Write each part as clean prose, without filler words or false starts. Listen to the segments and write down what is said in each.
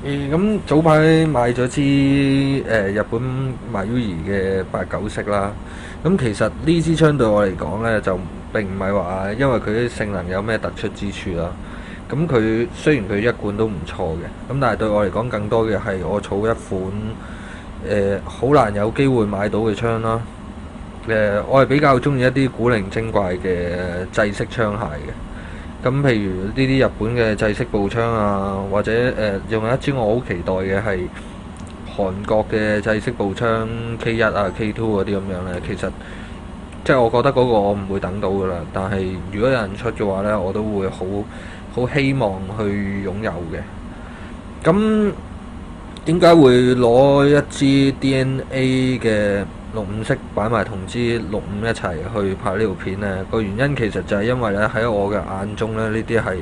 咁早排買咗支日本 Mayugi 嘅896啦。咁其實呢支槍對我嚟講呢，就並唔係話因為佢啲性能有咩突出之處啦。咁佢雖然佢一貫都唔錯嘅，咁但係對我嚟講更多嘅係我儲一款好難有機會買到嘅槍啦。我係比較中意一啲古靈精怪嘅制式槍械嘅。咁譬如呢啲日本嘅制式步槍啊，或者仲有一支我好期待嘅係韓國嘅制式步槍 K1 啊 K2 嗰啲咁樣呢。其實即係我覺得嗰個我唔會等到噶啦，但係如果有人出嘅話呢，我都會好希望去擁有嘅。咁點解會攞一支 DNA 嘅65式擺埋同支65一齊去拍呢條片呢？個原因其實就係因為咧喺我嘅眼中咧，呢啲係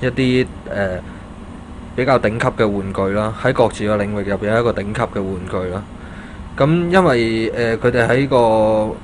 一啲比較頂級嘅玩具啦，喺各自嘅領域入邊係一個頂級嘅玩具啦。咁因為佢哋喺個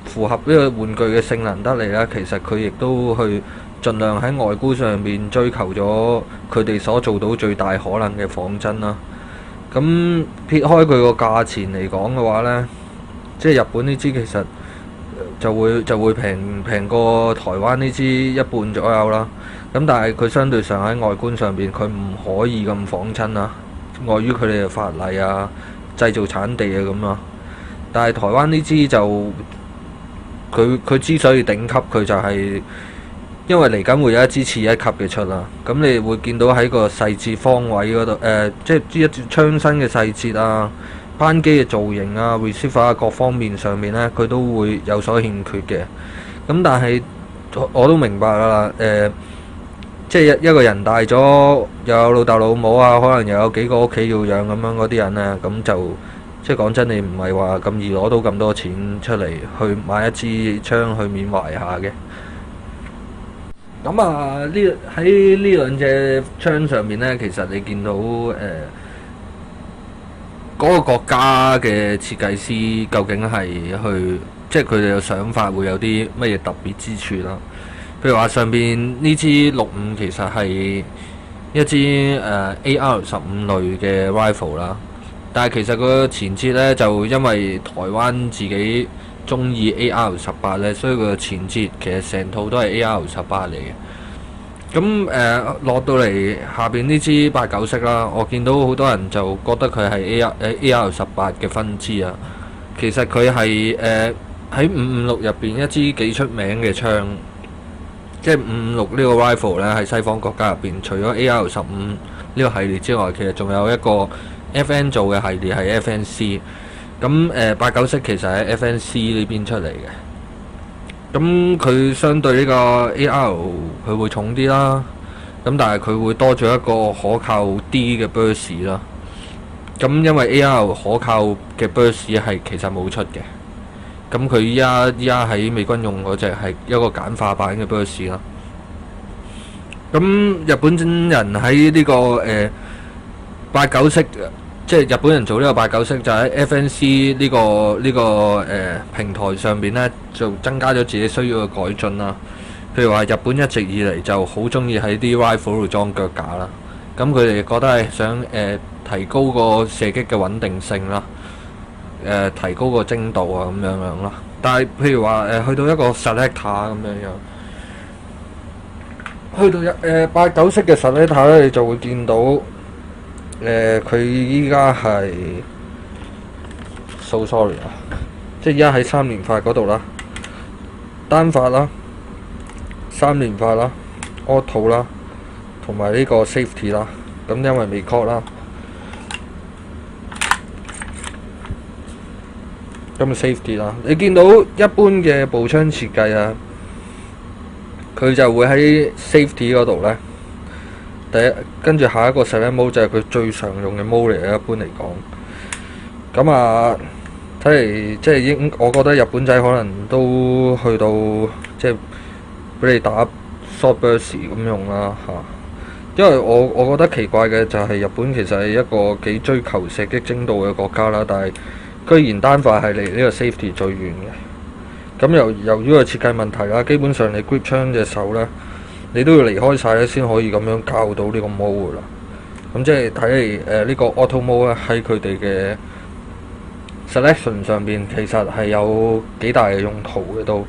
符合呢個玩具嘅性能得嚟啦，其實佢亦都去盡量喺外觀上面追求咗佢哋所做到最大可能嘅仿真啦。咁撇開佢個價錢嚟講嘅話呢，即係日本呢支其實就會平過台灣呢支一半左右啦。咁但係佢相對上喺外觀上邊，佢唔可以咁仿真啦，礙於佢哋嘅法例啊、製造產地啊咁咯。但係台灣呢支就佢之所以頂級，佢就係因為嚟緊會有一支次一級嘅出啦。咁你會見到喺個細節方位嗰度，即係一槍身嘅細節啊、扳機嘅造型啊、receiver 啊各方面上面呢，佢都會有所欠缺嘅。咁但係我都明白啦，即係一個人大咗，又有老豆老母啊，可能又有幾個屋企要養咁樣嗰啲人呢，咁就即係講真，你唔係話咁易攞到咁多錢出嚟去買一支槍去緬懷下嘅。咁啊，喺呢兩隻槍上面呢，其實你見到嗰個國家嘅設計師究竟係即係佢哋嘅想法會有啲乜嘢特別之處啦。譬如話上邊呢支65其實係一支AR-15類嘅 rifle 啦，但係其實個前節呢，就因為台灣自己中意 AR-18呢，所以佢個前節其實成套都係 AR-18嚟嘅。咁落到嚟下邊呢支89式啦，我見到好多人就覺得佢係 AR-18嘅分支啊。其實佢係喺556入邊一支幾出名嘅槍。即係556呢個 rifle 咧，喺西方國家入邊，除咗 AR-15呢個系列之外，其實仲有一個 FN 做嘅系列係 FNC。咁89式其實喺 FNC 呢邊出嚟嘅。咁佢相對呢個 AR 佢會重啲啦。咁但係佢會多咗一個可靠啲嘅 burst 啦。咁因為 AR 可靠嘅 burst 係其實冇出嘅。咁佢依家喺美軍用嗰隻係一個簡化版嘅 burst 啦。咁日本人喺呢個89式，即係日本人做呢個89式，就喺 FNC 呢個平台上邊呢，就增加咗自己需要嘅改進啦。譬如話日本一直以嚟就好中意喺啲 rifle 度裝腳架啦。咁佢哋覺得係想提高個射擊嘅穩定性啦。提高個精度啊咁樣啦，但係譬如話去到一個 selector 咁樣，去到89式嘅 selector 咧，你就會見到佢依家係 so sorry 啊，即係依家喺3連發嗰度啦，單發啦、3連發啦、auto 啦，同埋呢個 safety 啦，咁因為未 call 啦。咁 safety 啦，你見到一般嘅步槍設計啊，佢就會喺 safety 嗰度呢。跟住下一個 select mode 就係佢最常用嘅 mode 嚟嘅，一般嚟講。咁啊，睇嚟即係我覺得日本仔可能都去到即係俾你打 short burst 咁用啦嚇。因為我覺得奇怪嘅就係日本其實係一個幾追求射擊精度嘅國家啦，但係居然單發係離呢個 safety 最遠嘅。咁由於個設計問題啦，基本上你 grip 槍隻手呢，你都要離開晒咧先可以咁樣校到呢個 mode 啦。咁即係睇嚟呢個 Auto Mode 咧喺佢哋嘅 selection 上邊其實係有幾大嘅用途嘅都。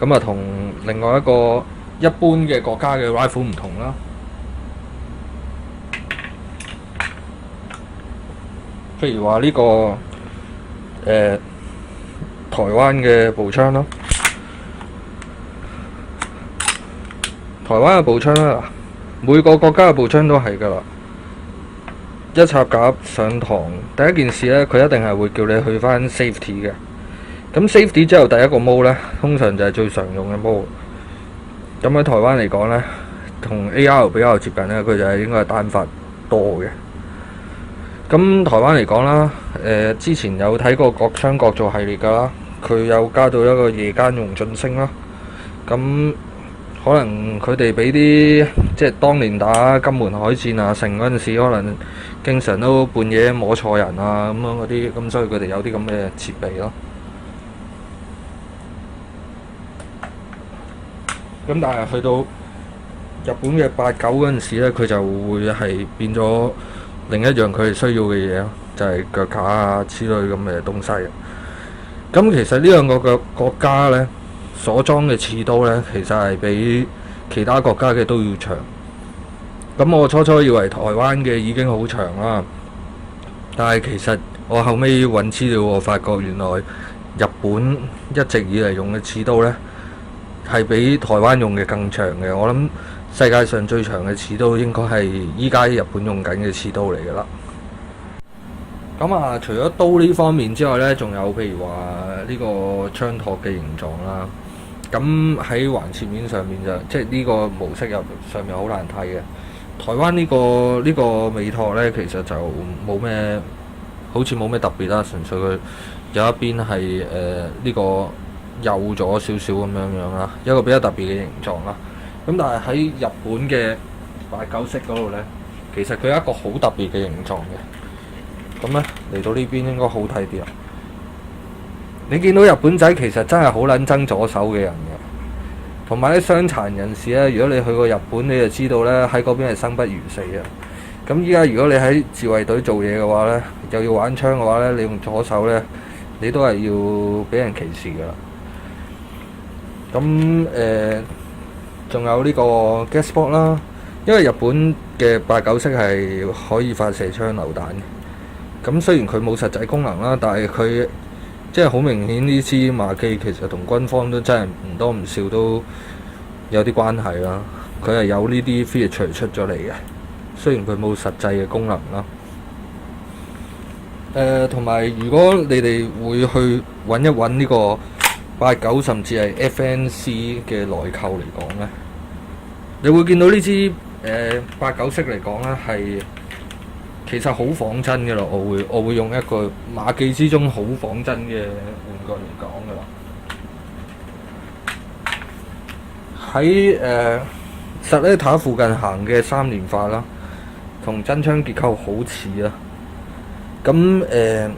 咁啊同另外一個一般嘅國家嘅 rifle 唔同啦。譬如話呢個台灣嘅步槍啦，台灣嘅步槍啦，每個國家嘅步槍都係㗎啦。一插甲上膛，第一件事呢，佢一定係會叫你去返 safety 嘅。咁 safety 之後第一個 mode 呢，通常就係最常用嘅 mode。咁喺台灣嚟講呢，同 AR 比較接近呢，佢就係應該係單發多嘅。咁台灣嚟講啦，之前有睇過各槍各做系列㗎啦，佢有加到一個夜間用盡星啦。咁可能佢哋俾啲即係當年打金門海戰啊，成嗰陣時，可能經常都半夜摸錯人啊咁樣嗰啲，咁所以佢哋有啲咁嘅設備咯。咁但係去到日本嘅89嗰陣時咧，佢就會係變咗另一樣佢哋需要嘅嘢咯，就係腳架啊之類咁嘅東西。咁其實呢兩個嘅國家呢，所裝嘅刺刀呢，其實係比其他國家嘅都要長。咁我初初以為台灣嘅已經好長啦，但係其實我後尾揾資料，我發覺原來日本一直以嚟用嘅刺刀呢，係比台灣用嘅更長嘅。我諗世界上最長嘅刺刀應該係依家日本用緊嘅刺刀嚟㗎啦。咁啊，除咗刀呢方面之外呢，仲有譬如話呢個槍托嘅形狀啦。咁喺橫切面上面就即係呢個模式入上面好難睇嘅。台灣呢個尾托呢，其實就冇咩，好似冇咩特別啦，純粹佢有一邊係呢個幼咗少少咁樣啦，一個比較特別嘅形狀啦。咁但係喺日本嘅89式嗰度呢，其實佢有一個好特別嘅形狀嘅。咁呢，嚟到呢邊應該好睇啲啊！你見到日本仔其實真係好撚憎左手嘅人嘅，同埋啲傷殘人士呢，如果你去過日本，你就知道呢，喺嗰邊係生不如死啊！咁依家如果你喺自衛隊做嘢嘅話呢，又要玩槍嘅話呢，你用左手呢，你都係要俾人歧視㗎啦。咁仲有呢個 Gasport 啦，因為日本嘅89式係可以發射槍榴彈嘅。咁雖然佢冇實際功能啦，但係佢即係好明顯呢支馬機其實同軍方都真係唔多唔少都有啲關係啦。佢係有呢啲 feature 出咗嚟嘅，雖然佢冇實際嘅功能啦。同埋如果你哋會去揾一揾呢個89甚至係 FNC 嘅內購嚟講呢，你會見到呢支89式嚟講呢係其實好仿真嘅咯。我會用一個馬記之中好仿真嘅玩具嚟講嘅啦。喺實呢塔附近行嘅3連發啦，同真槍結構好似啊。咁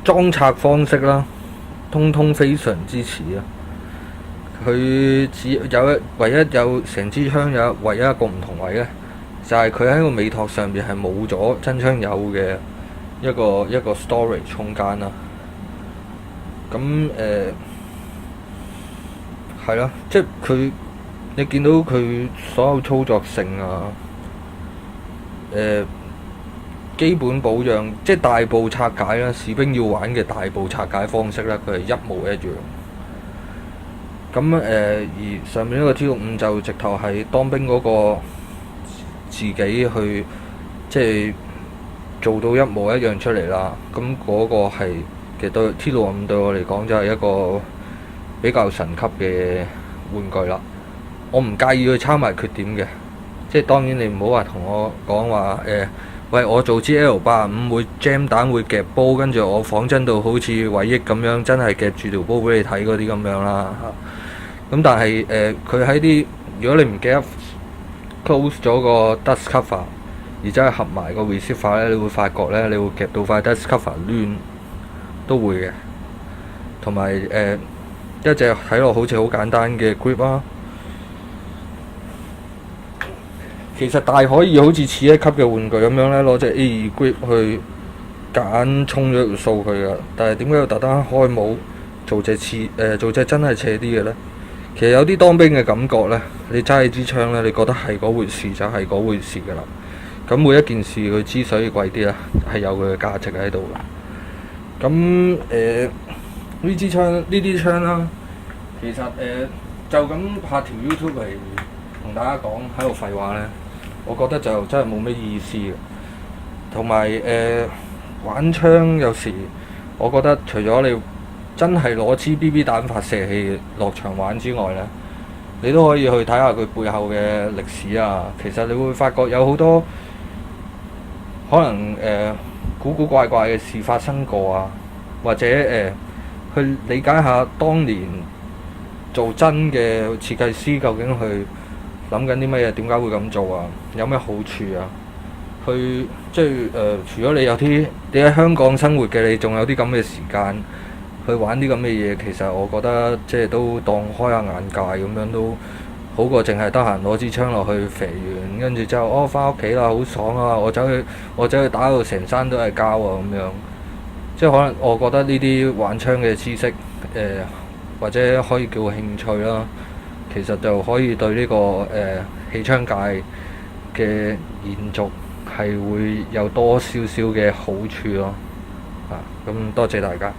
裝拆方式啦，通通非常之似啊。佢只有唯一有成支槍有唯一一個唔同位咧，就係佢喺個尾托上邊係冇咗真槍有嘅一個 storage 空間啦。咁係咯，即係佢你見到佢所有操作性啊，基本保養即係大步拆解啦，士兵要玩嘅大步拆解方式咧，佢係一模一樣。咁而上面呢個 T65就直頭係當兵嗰個自己去即係做到一模一樣出嚟啦。咁嗰個係其實對 T65對我嚟講就係一個比較神級嘅玩具啦。我唔介意佢抄埋缺點嘅，即係當然你唔好話同我講話喂，我做支 L85會 jam 彈會夾煲，跟住我仿真到好似偉益咁樣，真係夾住條煲俾你睇嗰啲咁樣啦。咁但係佢喺啲如果你唔記得 close 咗個 dust cover， 而真係合埋個 receiver 咧，你會發覺咧，你會夾到塊 dust cover 攣都會嘅。同埋一隻睇落好似好簡單嘅 grip 啦。其實大可以好似次一級嘅玩具咁樣咧，攞隻 A2 grip 去夾硬衝咗條數佢噶。但係點解要特登開帽做隻做隻真係斜啲嘅呢？其實有啲當兵嘅感覺呢，你揸起支槍呢，你覺得係嗰回事就係嗰回事噶啦。咁每一件事佢之所以貴啲咧，係有佢嘅價值喺度嘅。咁呢啲槍啦，其實就咁拍條 YouTube 嚟同大家講喺度廢話呢，我覺得就真係冇咩意思嘅。同埋玩槍有時，我覺得除咗你真係攞支 BB 彈發射器落場玩之外呢，你都可以去睇下佢背後嘅歷史啊。其實你會發覺有好多可能古古怪怪嘅事發生過啊，或者去理解下當年做真嘅設計師究竟去諗緊啲乜嘢，點解會咁做啊？有咩好處啊？即係除咗你喺香港生活嘅，你仲有啲咁嘅時間去玩啲咁嘅嘢，其實我覺得即係都當開下眼界咁樣，都好過淨係得閒攞支槍落去肥完，跟住之後翻屋企啦，好爽啊！我走去打到成山都係膠啊咁樣。即係可能我覺得呢啲玩槍嘅知識或者可以叫興趣啦，其實就可以對呢個氣槍界嘅延續係會有多少少嘅好處咯。咁多謝大家。